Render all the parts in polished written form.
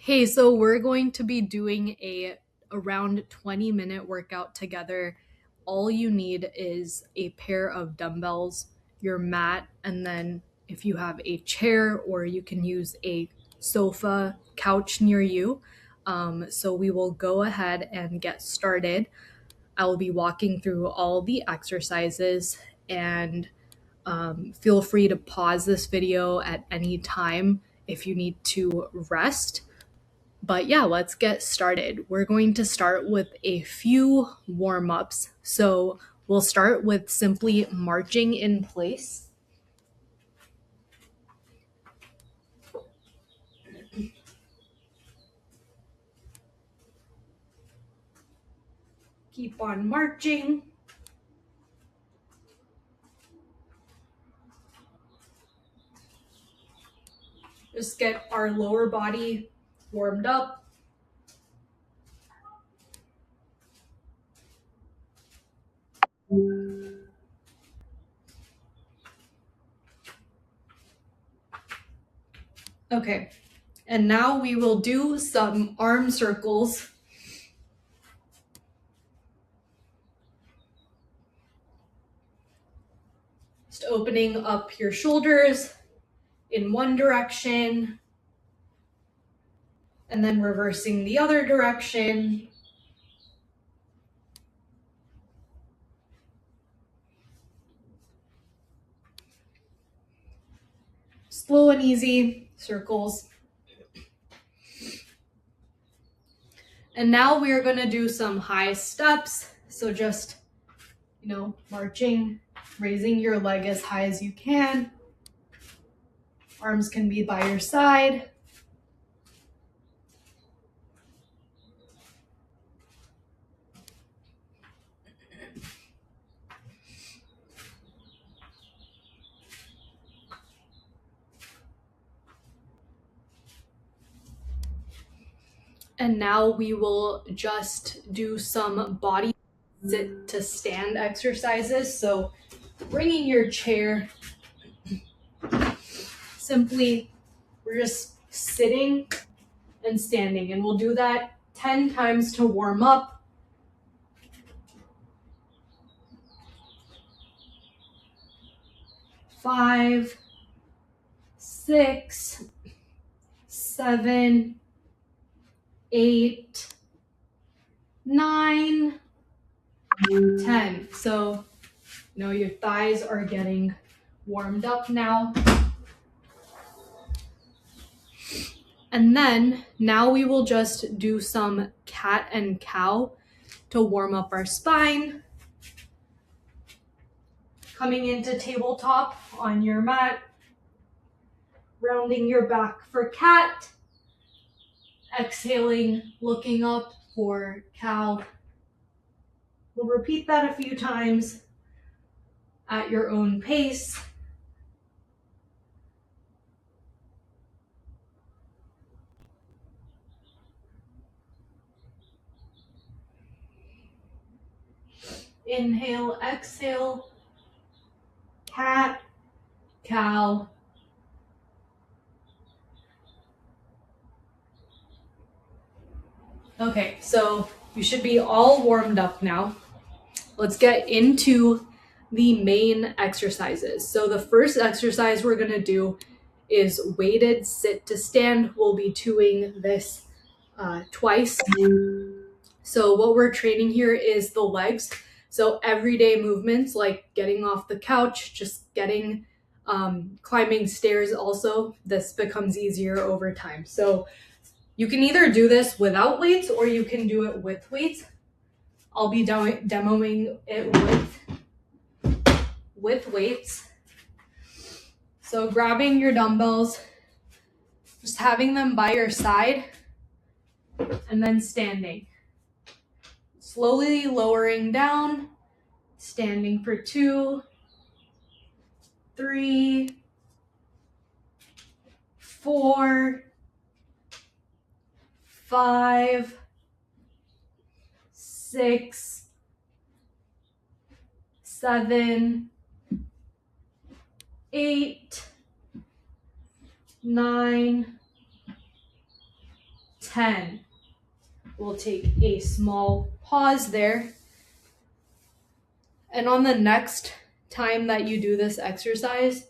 Hey, so we're going to be doing a around 20-minute workout together. All you need is a pair of dumbbells, your mat, and then if you have a chair or you can use a sofa couch near you. So we will go ahead and get started. I will be walking through all the exercises and feel free to pause this video at any time if you need to rest. But yeah, let's get started. We're going to start with a few warm ups. So we'll start with simply marching in place. Keep on marching. Just get our lower body warmed up. Okay, and now we will do some arm circles. Just opening up your shoulders in one direction and then reversing the other direction. Slow and easy circles. And now we are going to do some high steps. So just, marching, raising your leg as high as you can. Arms can be by your side. And now we will just do some body sit to stand exercises. So bringing your chair, simply we're just sitting and standing, and we'll do that 10 times to warm up. Five, 6, 7, 8, 9, 10. So, your thighs are getting warmed up now. And then now we will just do some cat and cow to warm up our spine. Coming into tabletop on your mat, rounding your back for cat, exhaling, looking up for cow. We'll repeat that a few times at your own pace. Inhale, exhale, cat, cow. Okay, so you should be all warmed up now. Let's get into the main exercises. So the first exercise we're going to do is weighted sit to stand. We'll be doing this twice. So what we're training here is the legs. So everyday movements like getting off the couch, just getting climbing stairs also. This becomes easier over time. So you can either do this without weights or you can do it with weights. I'll be demoing it with weights. So grabbing your dumbbells, just having them by your side, and then standing. Slowly lowering down, standing for 2, 3, 4, 5, 6, 7, 8, 9, 10. We'll take a small pause there. And on the next time that you do this exercise,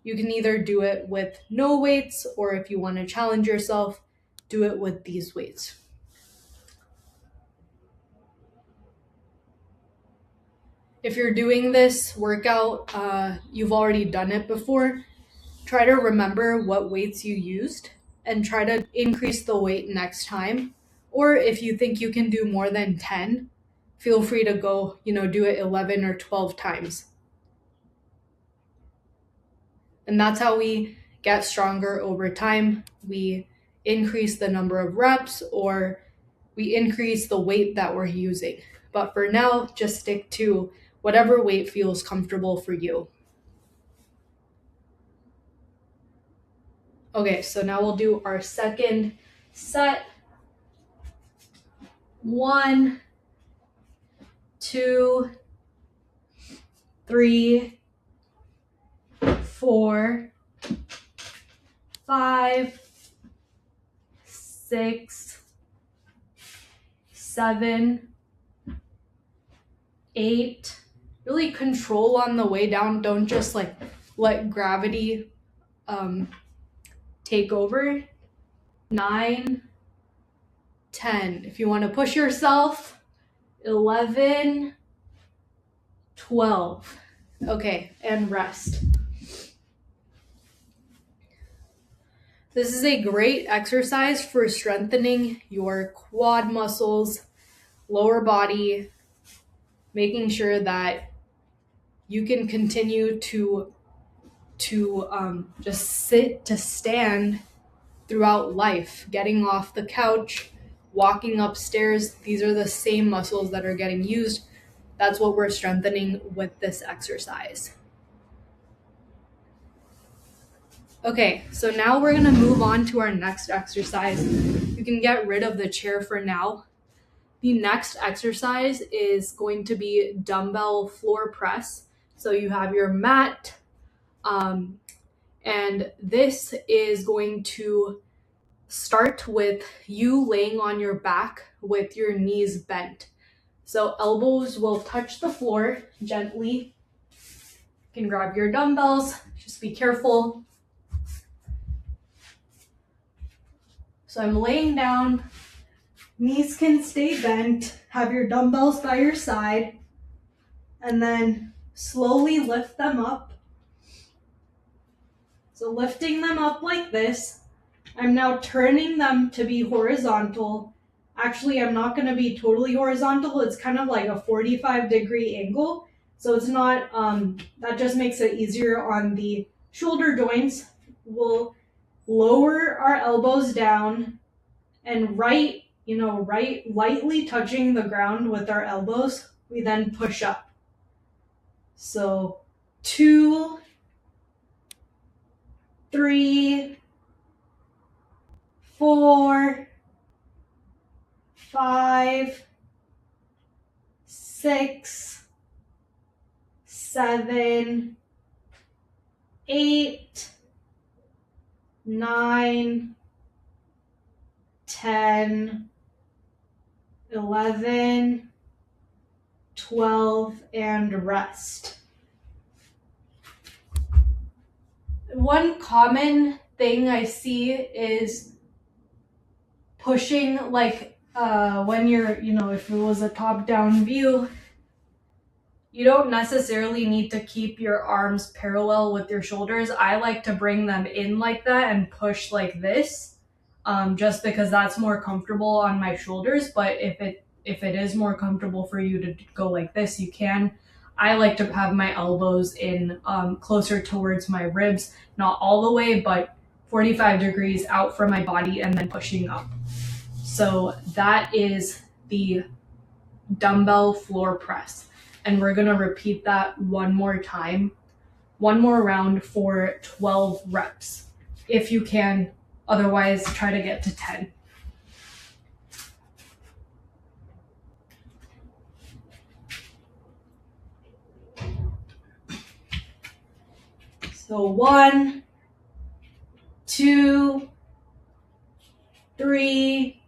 you can either do it with no weights, or if you want to challenge yourself, do it with these weights. If you're doing this workout, you've already done it before, try to remember what weights you used and try to increase the weight next time. Or if you think you can do more than 10, feel free to go, do it 11 or 12 times. And that's how we get stronger over time. We increase the number of reps, or we increase the weight that we're using. But for now, just stick to whatever weight feels comfortable for you. Okay, so now we'll do our second set. 1, 2, 3, 4, 5, 6, 7, 8. Really control on the way down. Don't just let gravity take over. 9, 10. If you want to push yourself, 11, 12. Okay, and rest. This is a great exercise for strengthening your quad muscles, lower body, making sure that you can continue to just sit to stand throughout life, getting off the couch, walking upstairs. These are the same muscles that are getting used. That's what we're strengthening with this exercise. Okay, so now we're gonna move on to our next exercise. You can get rid of the chair for now. The next exercise is going to be dumbbell floor press. So you have your mat, and this is going to start with you laying on your back with your knees bent. So elbows will touch the floor gently. You can grab your dumbbells, just be careful. So I'm laying down, knees can stay bent, have your dumbbells by your side, and then slowly lift them up. So lifting them up like this, I'm now turning them to be horizontal. Actually, I'm not going to be totally horizontal. It's kind of like a 45-degree angle. So it's not, that just makes it easier on the shoulder joints. We'll lower our elbows down and right lightly touching the ground with our elbows. We then push up. So 2, 3, 4, 5, 6, 7, 8, 9, 10, 11, 12, and rest. One common thing I see is pushing, when you're, if it was a top-down view, you don't necessarily need to keep your arms parallel with your shoulders. I like to bring them in like that and push like this, just because that's more comfortable on my shoulders. But if it is more comfortable for you to go like this, you can. I like to have my elbows in closer towards my ribs, not all the way, but 45 degrees out from my body and then pushing up. So that is the dumbbell floor press. And we're gonna repeat that one more time, one more round for 12 reps. If you can, otherwise try to get to 10. So 1, 2, 3,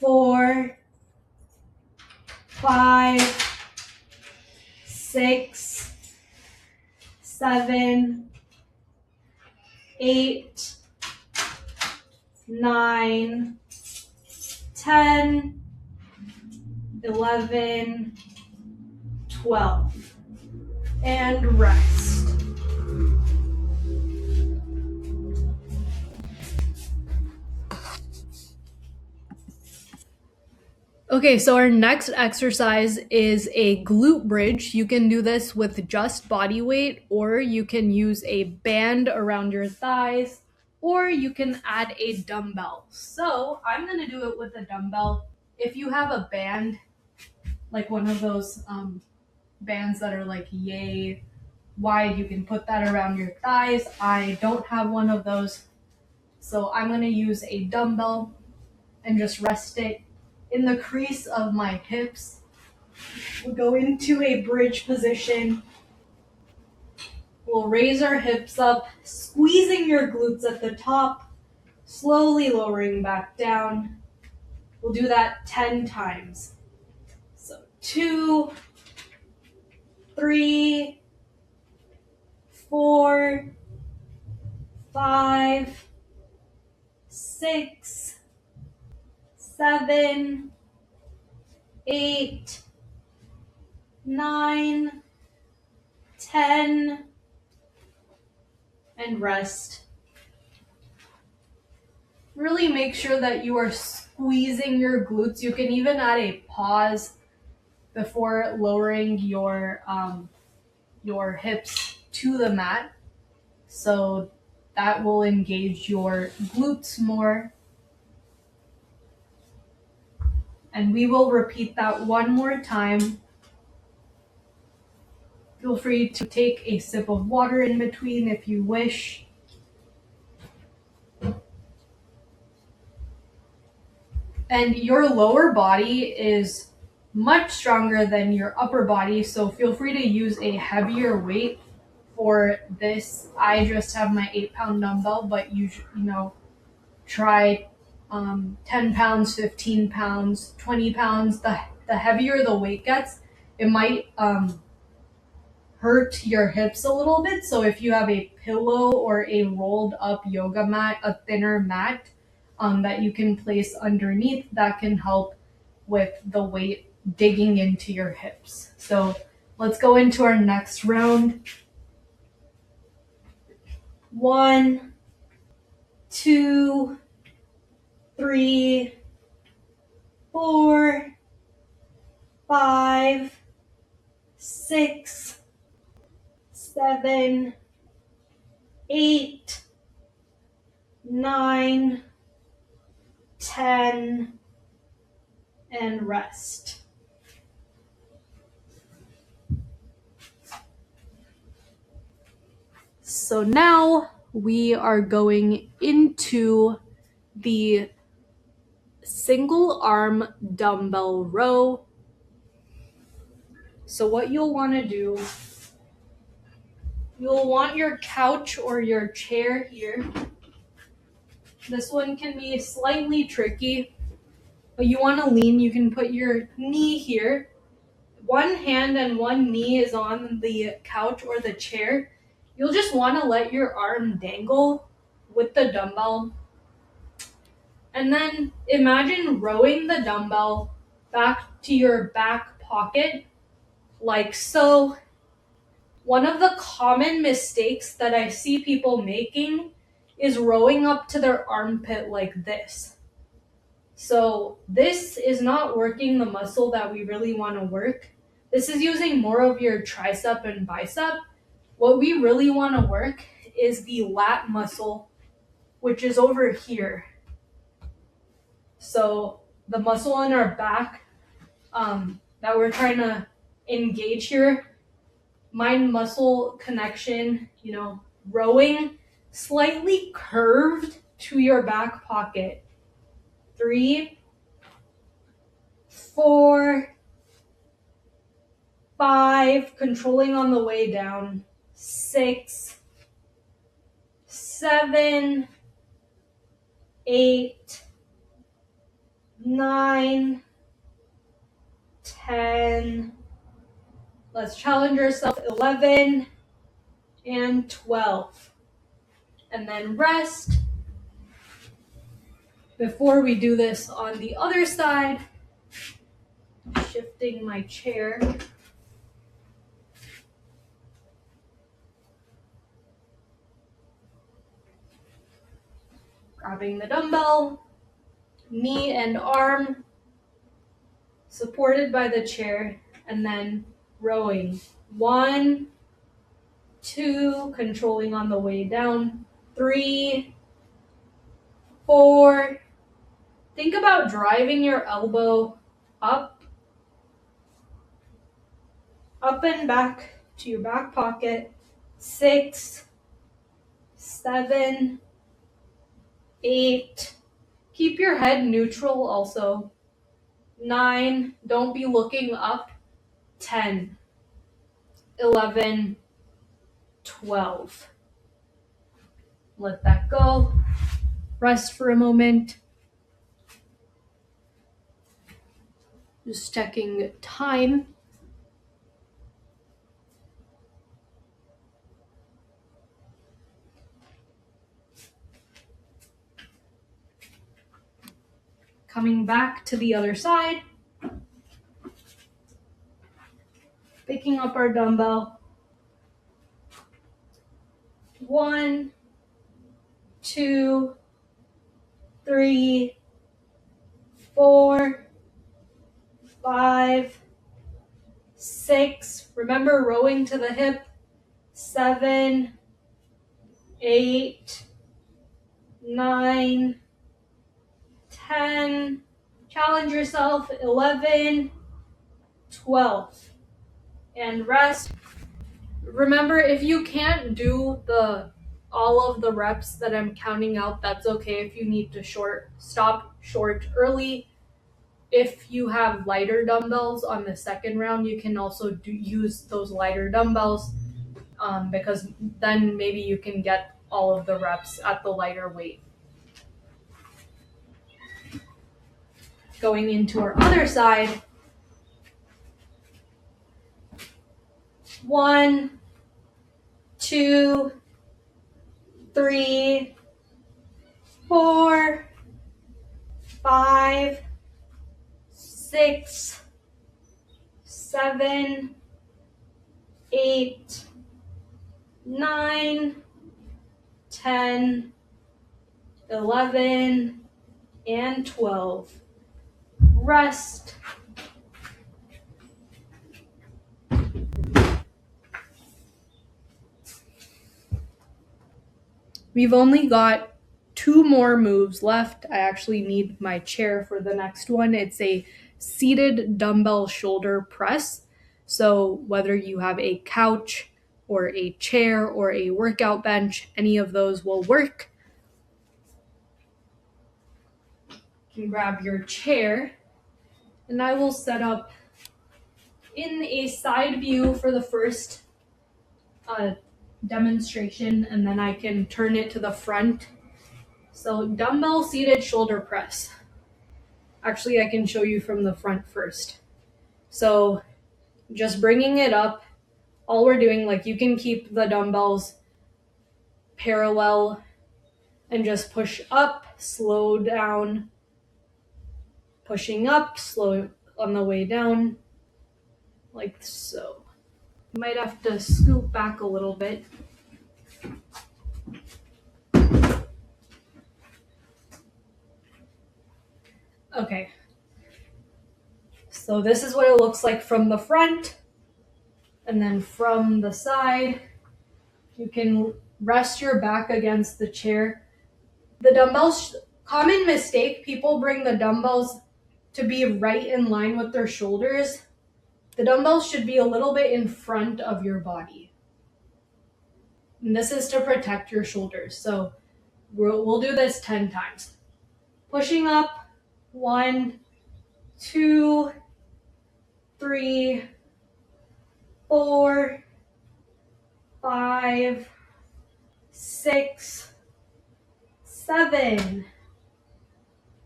4, 5, 6, 7, 8, 9, 10, 11, 12, and rest. Okay, so our next exercise is a glute bridge. You can do this with just body weight, or you can use a band around your thighs, or you can add a dumbbell. So I'm gonna do it with a dumbbell. If you have a band, like one of those bands that are like yay wide, you can put that around your thighs. I don't have one of those, so I'm gonna use a dumbbell and just rest it in the crease of my hips. We'll go into a bridge position. We'll raise our hips up, squeezing your glutes at the top, slowly lowering back down. We'll do that 10 times. So 2, 3, 4, 5, 6, 7, 8, 9, 10, and rest. Really make sure that you are squeezing your glutes. You can even add a pause before lowering your hips to the mat. So that will engage your glutes more. And we will repeat that one more time. Feel free to take a sip of water in between if you wish. And your lower body is much stronger than your upper body, so feel free to use a heavier weight for this. I just have my 8-pound dumbbell, but you try 10 pounds, 15 pounds, 20 pounds. The heavier the weight gets, it might hurt your hips a little bit. So if you have a pillow or a rolled up yoga mat, a thinner mat that you can place underneath, that can help with the weight digging into your hips. So let's go into our next round. 1, 2, 3, 4, 5, 6, 7, 8, 9, 10, and rest. So now we are going into the single arm dumbbell row. So what you'll want to do, you'll want your couch or your chair here. This one can be slightly tricky, but you want to lean. You can put your knee here. One hand and one knee is on the couch or the chair. You'll just want to let your arm dangle with the dumbbell. And then imagine rowing the dumbbell back to your back pocket, like so. One of the common mistakes that I see people making is rowing up to their armpit like this. So this is not working the muscle that we really want to work. This is using more of your tricep and bicep. What we really want to work is the lat muscle, which is over here. So the muscle in our back that we're trying to engage here, mind muscle connection, rowing slightly curved to your back pocket. 3, 4, 5, controlling on the way down. 6, 7, 8, 9, 10. Let's challenge yourself. 11 and 12. And then rest. Before we do this on the other side, shifting my chair. Grabbing the dumbbell, knee and arm supported by the chair, and then rowing. 1, 2, controlling on the way down. 3, 4. Think about driving your elbow up and back to your back pocket. 6, 7, 8. Keep your head neutral also. 9, don't be looking up. 10, 11, 12. Let that go. Rest for a moment. Just checking time. Coming back to the other side. Picking up our dumbbell. 1, 2, 3, 4, 5, 6. Remember rowing to the hip. 7, 8, 9, 10. Challenge yourself. 11, 12. And rest. Remember, if you can't do all of the reps that I'm counting out, that's okay. If you need to stop short early. If you have lighter dumbbells on the second round, you can also use those lighter dumbbells because then maybe you can get all of the reps at the lighter weight. Going into our other side. 1, 2, 3, 4, 5, 6, 7, 8, 9, 10, 11, and 12. Rest. We've only got 2 more moves left. I actually need my chair for the next one. It's a seated dumbbell shoulder press. So whether you have a couch or a chair or a workout bench, any of those will work. You can grab your chair, and I will set up in a side view for the first demonstration, and then I can turn it to the front. So dumbbell seated shoulder press. Actually, I can show you from the front first. So just bringing it up, all we're doing, like, you can keep the dumbbells parallel and just push up, slow down, pushing up, slow on the way down, like so. You might have to scoot back a little bit. Okay. So this is what it looks like from the front, and then from the side, you can rest your back against the chair. The dumbbells, common mistake, people bring the dumbbells to be right in line with their shoulders. The dumbbells should be a little bit in front of your body. And this is to protect your shoulders. So we'll do this 10 times. Pushing up, 1, 2, 3, 4, 5, 6, 7,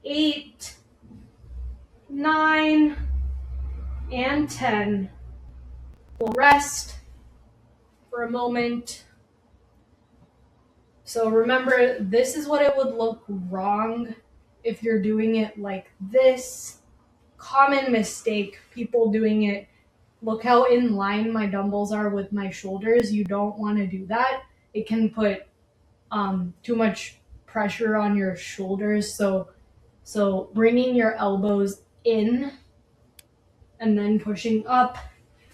8, 9, and 10. We'll rest for a moment. So remember, this is what it would look wrong if you're doing it like this. Common mistake, people doing it. Look how in line my dumbbells are with my shoulders. You don't want to do that. It can put too much pressure on your shoulders. So bringing your elbows in and then pushing up.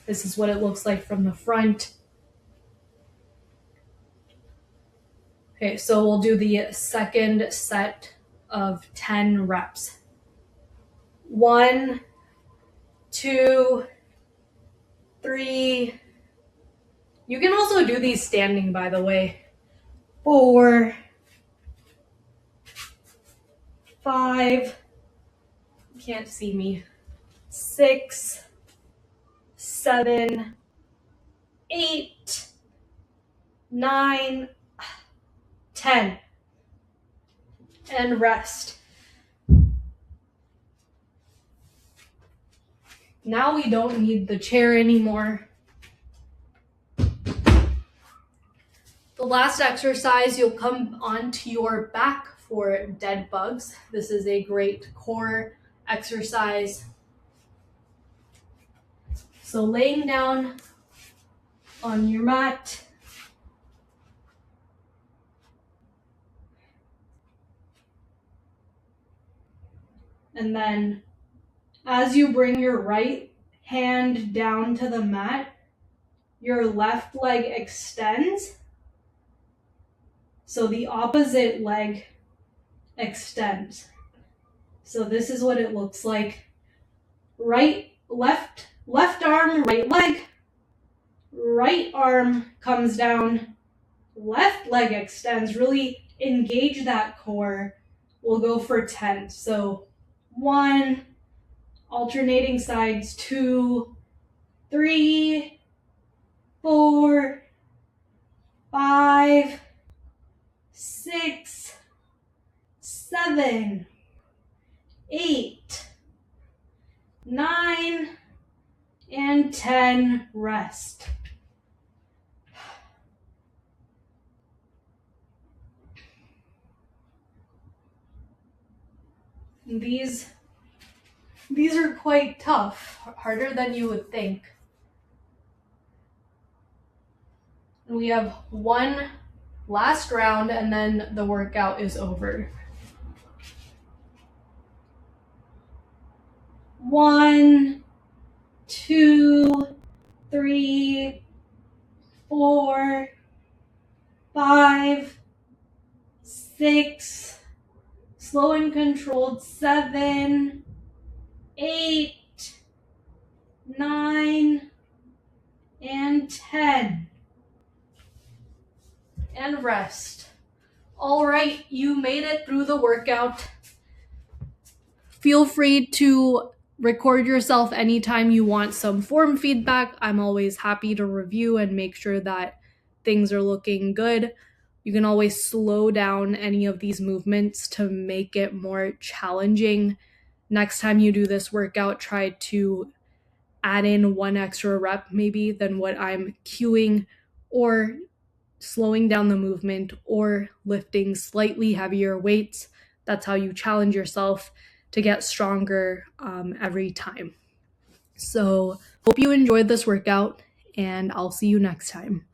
This is what it looks like from the front. Okay, so we'll do the second set of 10 reps. 1, 2, 3. You can also do these standing, by the way. 4, 5. You can't see me. 6, 7, 8, 9, 10. And rest. Now we don't need the chair anymore. The last exercise, you'll come onto your back for dead bugs. This is a great core exercise. So laying down on your mat. And then as you bring your right hand down to the mat, your left leg extends. So the opposite leg extends. So this is what it looks like. Left arm, right leg. Right arm comes down. Left leg extends. Really engage that core. We'll go for 10. So 1, alternating sides, 2, 3, 4, 5, 6, 7, 8, 9, and 10. Rest. These are quite tough, harder than you would think. And we have one last round and then the workout is over. 1, 2, 3, 4, 5, 6, slow and controlled, 7, 8, 9, and 10. And rest. All right, you made it through the workout. Feel free to record yourself anytime you want some form feedback. I'm always happy to review and make sure that things are looking good. You can always slow down any of these movements to make it more challenging. Next time you do this workout, try to add in one extra rep maybe than what I'm cueing, or slowing down the movement, or lifting slightly heavier weights. That's how you challenge yourself to get stronger every time. So hope you enjoyed this workout, and I'll see you next time.